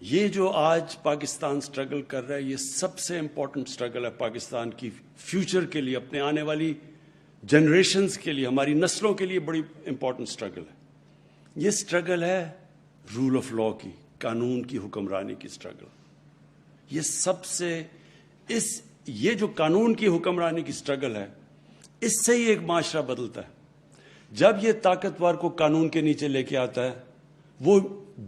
یہ جو آج پاکستان سٹرگل کر رہا ہے، یہ سب سے امپورٹنٹ سٹرگل ہے پاکستان کی فیوچر کے لیے، اپنے آنے والی جنریشنز کے لیے، ہماری نسلوں کے لیے بڑی امپورٹنٹ سٹرگل ہے. یہ سٹرگل ہے رول آف لا کی، قانون کی حکمرانی کی سٹرگل. یہ سب سے یہ جو قانون کی حکمرانی کی سٹرگل ہے، اس سے ہی ایک معاشرہ بدلتا ہے. جب یہ طاقتور کو قانون کے نیچے لے کے آتا ہے، وہ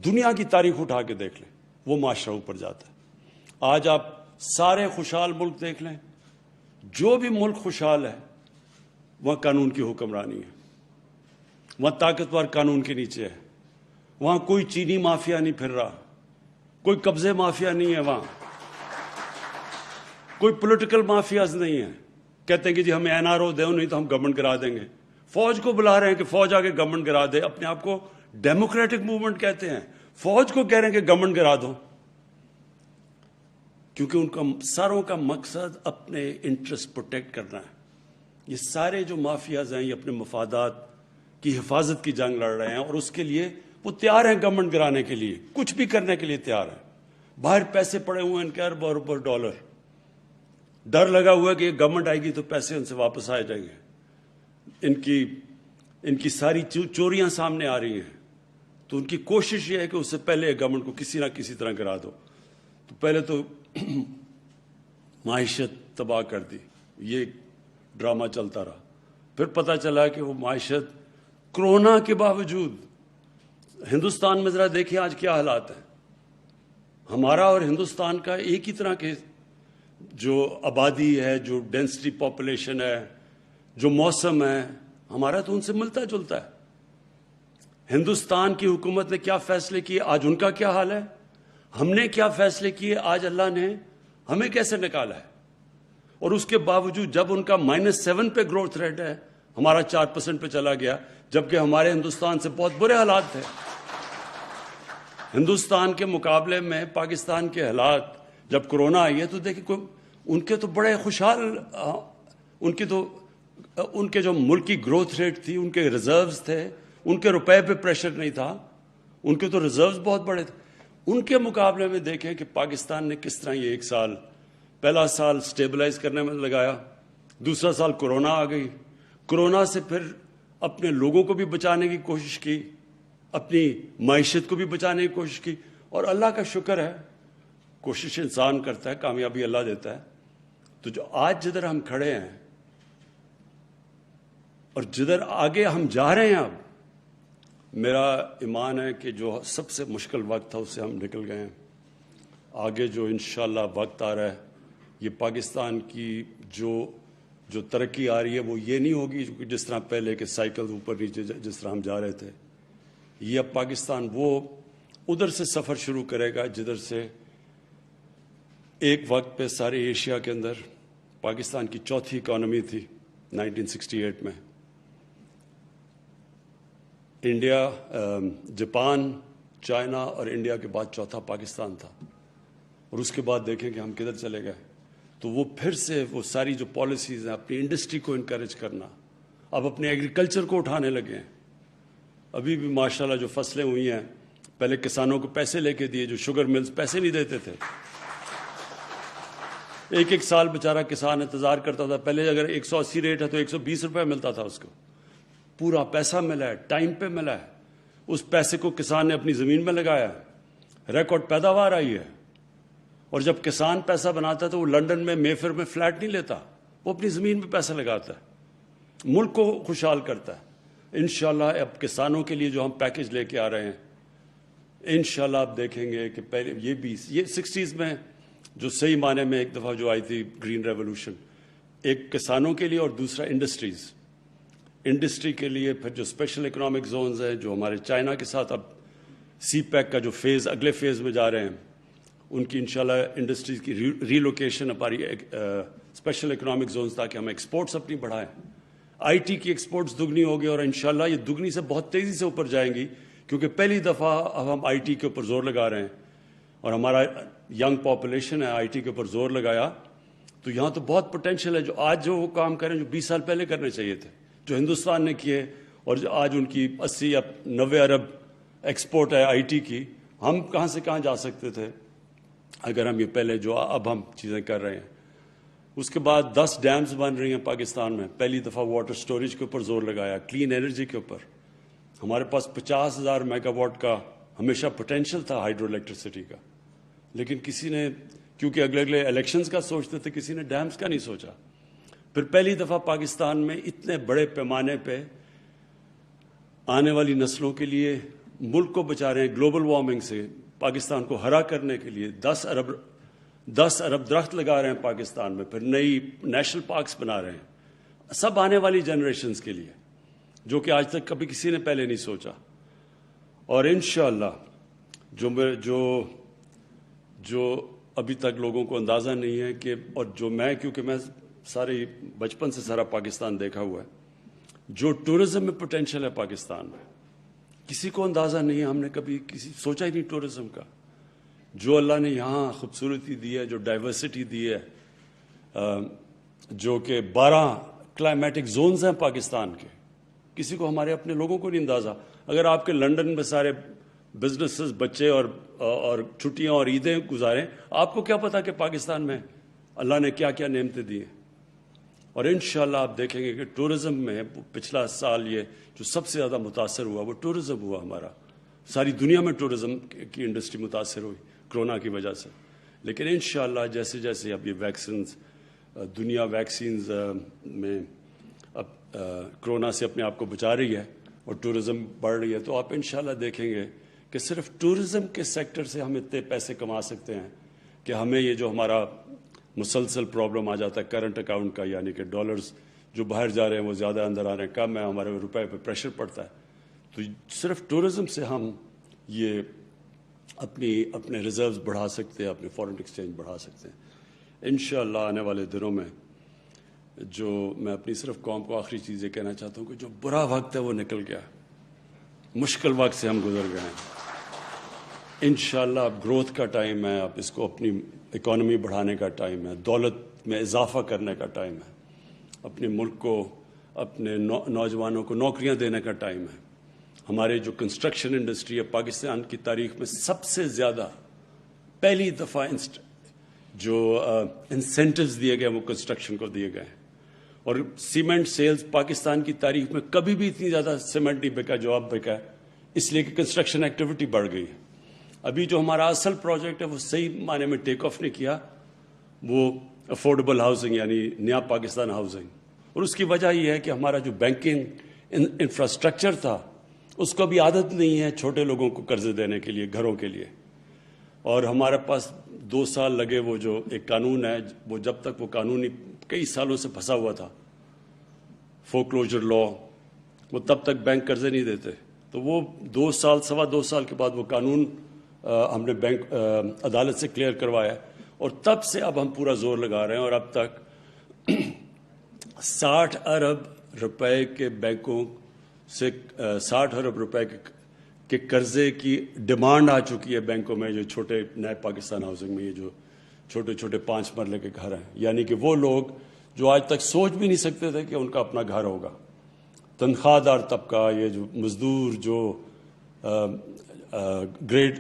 دنیا کی تاریخ اٹھا کے دیکھ لیں، وہ معاشرہ اوپر جاتا ہے. آج آپ سارے خوشحال ملک دیکھ لیں، جو بھی ملک خوشحال ہے وہاں قانون کی حکمرانی ہے، وہاں طاقتور قانون کے نیچے ہے، وہاں کوئی چینی مافیا نہیں پھر رہا، کوئی قبضے مافیا نہیں ہے، وہاں کوئی پولیٹیکل مافیاز نہیں ہے. کہتے ہیں کہ جی ہمیں NRO دو، نہیں تو ہم گورنمنٹ گرا دیں گے. فوج کو بلا رہے ہیں کہ فوج آگے گورنمنٹ گرا دے. اپنے آپ کو ڈیموکریٹک موومنٹ کہتے ہیں، فوج کو کہہ رہے ہیں کہ گورنمنٹ گرا دو، کیونکہ ان کا ساروں کا مقصد اپنے انٹرسٹ پروٹیکٹ کرنا ہے. یہ سارے جو مافیاز ہیں، یہ اپنے مفادات کی حفاظت کی جنگ لڑ رہے ہیں، اور اس کے لیے وہ تیار ہیں گورنمنٹ گرانے کے لیے، کچھ بھی کرنے کے لیے تیار ہیں. باہر پیسے پڑے ہوئے ہیں ان کے ارب ارب ڈالر، ڈر لگا ہوا ہے کہ یہ گورنمنٹ آئے گی تو پیسے ان سے واپس آ جائیں گے. ان کی ساری چوریاں سامنے آ رہی ہیں، تو ان کی کوشش یہ ہے کہ اس سے پہلے گورنمنٹ کو کسی نہ کسی طرح گرا دو. تو پہلے تو معیشت تباہ کر دی، یہ ڈرامہ چلتا رہا. پھر پتہ چلا کہ وہ معیشت کرونا کے باوجود، ہندوستان میں ذرا دیکھیں آج کیا حالات ہیں. ہمارا اور ہندوستان کا ایک ہی طرح کے جو آبادی ہے، جو ڈینسٹی پاپولیشن ہے، جو موسم ہے، ہمارا تو ان سے ملتا جلتا ہے. ہندوستان کی حکومت نے کیا فیصلے کیے، آج ان کا کیا حال ہے. ہم نے کیا فیصلے کیے، آج اللہ نے ہمیں کیسے نکالا ہے. اور اس کے باوجود جب ان کا -7 پہ گروتھ ریٹ ہے، ہمارا 4% پہ چلا گیا، جبکہ ہمارے ہندوستان سے بہت برے حالات تھے. ہندوستان کے مقابلے میں پاکستان کے حالات جب کورونا آئی ہے تو دیکھیں ان کے تو بڑے خوشحال، ان کے جو ملکی گروتھ ریٹ تھی، ان کے ریزروز تھے، ان کے روپے پہ پریشر نہیں تھا، ان کے تو ریزروز بہت بڑے تھے. ان کے مقابلے میں دیکھیں کہ پاکستان نے کس طرح یہ ایک سال، پہلا سال سٹیبلائز کرنے میں لگایا، دوسرا سال کورونا آ گئی. کورونا سے پھر اپنے لوگوں کو بھی بچانے کی کوشش کی، اپنی معیشت کو بھی بچانے کی کوشش کی. اور اللہ کا شکر ہے، کوشش انسان کرتا ہے، کامیابی اللہ دیتا ہے. تو جو آج جدھر ہم کھڑے ہیں اور جدھر آگے ہم جا رہے ہیں، اب میرا ایمان ہے کہ جو سب سے مشکل وقت تھا اس سے ہم نکل گئے ہیں. آگے جو انشاءاللہ وقت آ رہا ہے، یہ پاکستان کی جو ترقی آ رہی ہے وہ یہ نہیں ہوگی جس طرح پہلے کے سائیکل اوپر نیچے جس طرح ہم جا رہے تھے. یہ اب پاکستان وہ ادھر سے سفر شروع کرے گا جدھر سے ایک وقت پہ سارے ایشیا کے اندر پاکستان کی چوتھی اکانومی تھی 1968 میں. انڈیا، جاپان، چائنا اور انڈیا کے بعد چوتھا پاکستان تھا. اور اس کے بعد دیکھیں کہ ہم کدھر چلے گئے. تو وہ پھر سے وہ ساری جو پالیسیز ہیں، اپنی انڈسٹری کو انکریج کرنا، اب اپنے ایگریکلچر کو اٹھانے لگے ہیں. ابھی بھی ماشاءاللہ جو فصلیں ہوئی ہیں، پہلے کسانوں کو پیسے لے کے دیے، جو شوگر ملز پیسے نہیں دیتے تھے. ایک سال بیچارہ کسان انتظار کرتا تھا. پہلے اگر 180 ریٹ ہے تو 120 روپے ملتا تھا اس کو. پورا پیسہ ملا ہے، ٹائم پہ ملا ہے. اس پیسے کو کسان نے اپنی زمین میں لگایا، ریکارڈ پیداوار آئی ہے. اور جب کسان پیسہ بناتا ہے تو وہ لنڈن میں، میفر میں فلیٹ نہیں لیتا، وہ اپنی زمین پہ پیسہ لگاتا ہے، ملک کو خوشحال کرتا ہے. انشاءاللہ اب کسانوں کے لیے جو ہم پیکج لے کے آ رہے ہیں، انشاءاللہ آپ دیکھیں گے کہ پہلے یہ 60s میں جو صحیح معنی میں ایک دفعہ جو آئی تھی گرین ریولوشن، ایک کسانوں کے لیے اور دوسرا انڈسٹری کے لیے. پھر جو اسپیشل اکنامک زونز ہیں، جو ہمارے چائنا کے ساتھ اب سی پیک کا جو فیز، اگلے فیز میں جا رہے ہیں، ان کی انشاءاللہ انڈسٹریز کی ری لوکیشن ہماری اسپیشل اکنامک زونز، تاکہ ہم ایکسپورٹس اپنی بڑھائیں. آئی ٹی کی ایکسپورٹس دگنی ہوگی اور انشاءاللہ یہ دگنی سے بہت تیزی سے اوپر جائیں گی، کیونکہ پہلی دفعہ اب ہم آئی ٹی کے اوپر زور لگا رہے ہیں اور ہمارا ینگ پاپولیشن ہے، آئی ٹی کے اوپر زور لگایا. تو یہاں تو بہت پوٹینشیل ہے. جو آج جو وہ کام کریں جو 20 سال پہلے کرنے چاہیے تھے، جو ہندوستان نے کیے، اور جو آج ان کی 80 یا 90 ارب ایکسپورٹ ہے آئی ٹی کی، ہم کہاں سے کہاں جا سکتے تھے اگر ہم یہ پہلے جو اب ہم چیزیں کر رہے ہیں. اس کے بعد 10 ڈیمز بن رہی ہیں پاکستان میں. پہلی دفعہ واٹر سٹوریج کے اوپر زور لگایا, کلین انرجی کے اوپر. ہمارے پاس 50,000 میگا واٹ کا ہمیشہ پوٹینشیل تھا ہائیڈرو الیکٹریسٹی کا, لیکن کسی نے, کیونکہ اگلے الیکشنز کا سوچتے تھے, کسی نے ڈیمز کا نہیں سوچا. پھر پہلی دفعہ پاکستان میں اتنے بڑے پیمانے پہ آنے والی نسلوں کے لیے ملک کو بچا رہے ہیں گلوبل وارمنگ سے, پاکستان کو ہرا کرنے کے لیے 10 ارب درخت لگا رہے ہیں پاکستان میں. پھر نئی نیشنل پارکس بنا رہے ہیں, سب آنے والی جنریشنز کے لیے, جو کہ آج تک کبھی کسی نے پہلے نہیں سوچا. اور انشاءاللہ جو ابھی تک لوگوں کو اندازہ نہیں ہے کہ, اور جو میں, کیونکہ میں سارے بچپن سے سارا پاکستان دیکھا ہوا ہے, جو ٹورزم میں پوٹینشیل ہے پاکستان میں, کسی کو اندازہ نہیں ہے. ہم نے کبھی سوچا ہی نہیں ٹورزم کا. جو اللہ نے یہاں خوبصورتی دی ہے, جو ڈائیورسٹی دی ہے, جو کہ 12 کلائمیٹک زونز ہیں پاکستان کے, کسی کو, ہمارے اپنے لوگوں کو نہیں اندازہ. اگر آپ کے لنڈن میں سارے بزنسز, بچے اور چھٹیاں اور عیدیں گزاریں, آپ کو کیا پتا کہ پاکستان میں اللہ نے کیا کیا نعمتیں دی ہیں. اور انشاءاللہ آپ دیکھیں گے کہ ٹورزم میں پچھلا سال یہ جو سب سے زیادہ متاثر ہوا وہ ٹورزم ہوا ہمارا. ساری دنیا میں ٹورزم کی انڈسٹری متاثر ہوئی کرونا کی وجہ سے. لیکن انشاءاللہ جیسے جیسے اب یہ ویکسینز, دنیا ویکسینز میں اب کرونا سے اپنے آپ کو بچا رہی ہے اور ٹورزم بڑھ رہی ہے, تو آپ انشاءاللہ دیکھیں گے کہ صرف ٹورزم کے سیکٹر سے ہم اتنے پیسے کما سکتے ہیں کہ ہمیں یہ جو ہمارا مسلسل پرابلم آ جاتا ہے کرنٹ اکاؤنٹ کا, یعنی کہ ڈالرز جو باہر جا رہے ہیں وہ زیادہ اندر آ رہے ہیں, کم ہے, ہمارے روپے پہ پریشر پڑتا ہے. تو صرف ٹورزم سے ہم یہ اپنے ریزروز بڑھا سکتے ہیں, اپنے فارن ایکسچینج بڑھا سکتے ہیں انشاءاللہ. آنے والے دنوں میں جو میں اپنی صرف قوم کو آخری چیز یہ کہنا چاہتا ہوں کہ جو برا وقت ہے وہ نکل گیا, مشکل وقت سے ہم گزر گئے ہیں. انشاءاللہ اب گروتھ کا ٹائم ہے, اب اس کو اپنی اکانومی بڑھانے کا ٹائم ہے, دولت میں اضافہ کرنے کا ٹائم ہے, اپنے ملک کو, اپنے نوجوانوں کو نوکریاں دینے کا ٹائم ہے. ہمارے جو کنسٹرکشن انڈسٹری ہے پاکستان کی تاریخ میں سب سے زیادہ پہلی دفعہ جو انسینٹیوز دیے گئے وہ کنسٹرکشن کو دیے گئے ہیں. اور سیمنٹ سیلز پاکستان کی تاریخ میں کبھی بھی اتنی زیادہ سیمنٹ نہیں بکا جو اب بکا ہے, اس لیے کہ کنسٹرکشن ایکٹیویٹی بڑھ گئی ہے. ابھی جو ہمارا اصل پروجیکٹ ہے وہ صحیح معنی میں ٹیک آف نہیں کیا, وہ افورڈیبل ہاؤسنگ یعنی نیا پاکستان ہاؤسنگ. اور اس کی وجہ یہ ہے کہ ہمارا جو بینکنگ انفراسٹرکچر تھا اس کو بھی عادت نہیں ہے چھوٹے لوگوں کو قرضے دینے کے لیے, گھروں کے لیے. اور ہمارے پاس 2 سال لگے, وہ جو ایک قانون ہے, وہ جب تک وہ قانونی کئی سالوں سے پھنسا ہوا تھا, فورکلوجر لا, وہ تب تک بینک قرضے نہیں دیتے. تو وہ 2 سال, 2.25 سال کے بعد وہ قانون ہم نے بینک عدالت سے کلیئر کروایا, اور تب سے اب ہم پورا زور لگا رہے ہیں. اور اب تک 60 ارب روپے کے بینکوں سے 60 ارب روپے کے قرضے کی ڈیمانڈ آ چکی ہے بینکوں میں, جو چھوٹے نئے پاکستان ہاؤسنگ میں یہ جو چھوٹے چھوٹے 5 مرلے کے گھر ہیں, یعنی کہ وہ لوگ جو آج تک سوچ بھی نہیں سکتے تھے کہ ان کا اپنا گھر ہوگا, تنخواہ دار طبقہ, یہ جو مزدور, جو گریڈ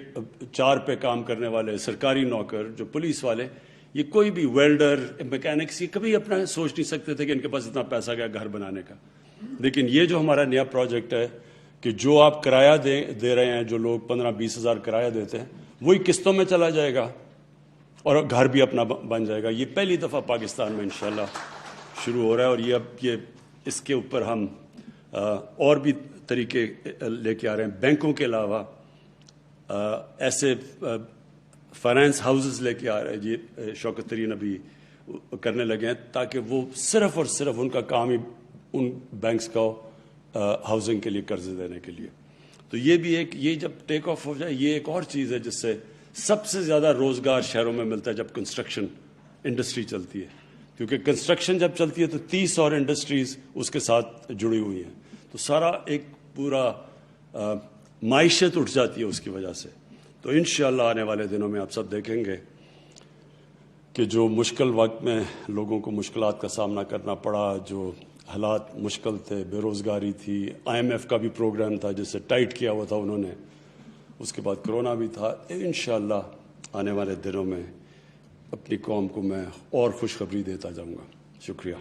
4 پہ کام کرنے والے, سرکاری نوکر, جو پولیس والے, یہ کوئی بھی ویلڈر, میکینکس, یہ کبھی اپنا سوچ نہیں سکتے تھے کہ ان کے پاس اتنا پیسہ گیا گھر بنانے کا. لیکن یہ جو ہمارا نیا پروجیکٹ ہے کہ جو آپ کرایہ دے رہے ہیں, جو لوگ 15-20 ہزار کرایہ دیتے ہیں, وہی قسطوں میں چلا جائے گا اور گھر بھی اپنا بن جائے گا. یہ پہلی دفعہ پاکستان میں انشاءاللہ شروع ہو رہا ہے. اور یہ اب اس کے اوپر ہم اور بھی طریقے لے کے آ رہے ہیں. بینکوں کے علاوہ ایسے فائنانس ہاؤسز لے کے آ رہے ہیں, یہ شوکت ترین ابھی کرنے لگے ہیں, تاکہ وہ صرف اور صرف ان کا کام ہی ان بینکس کا ہاؤسنگ کے لیے قرضے دینے کے لیے. تو یہ بھی ایک, یہ جب ٹیک آف ہو جائے, یہ ایک اور چیز ہے جس سے سب سے زیادہ روزگار شہروں میں ملتا ہے جب کنسٹرکشن انڈسٹری چلتی ہے. کیونکہ کنسٹرکشن جب چلتی ہے تو 30 اور انڈسٹریز اس کے ساتھ جڑی ہوئی ہیں, تو سارا ایک پورا معیشت اٹھ جاتی ہے اس کی وجہ سے. تو انشاءاللہ آنے والے دنوں میں آپ سب دیکھیں گے کہ جو مشکل وقت میں لوگوں کو مشکلات کا سامنا کرنا پڑا, جو حالات مشکل تھے, بے روزگاری تھی, IMF کا بھی پروگرام تھا جس سے ٹائٹ کیا ہوا تھا انہوں نے, اس کے بعد کرونا بھی تھا. انشاءاللہ آنے والے دنوں میں اپنی قوم کو میں اور خوشخبری دیتا جاؤں گا. شکریہ.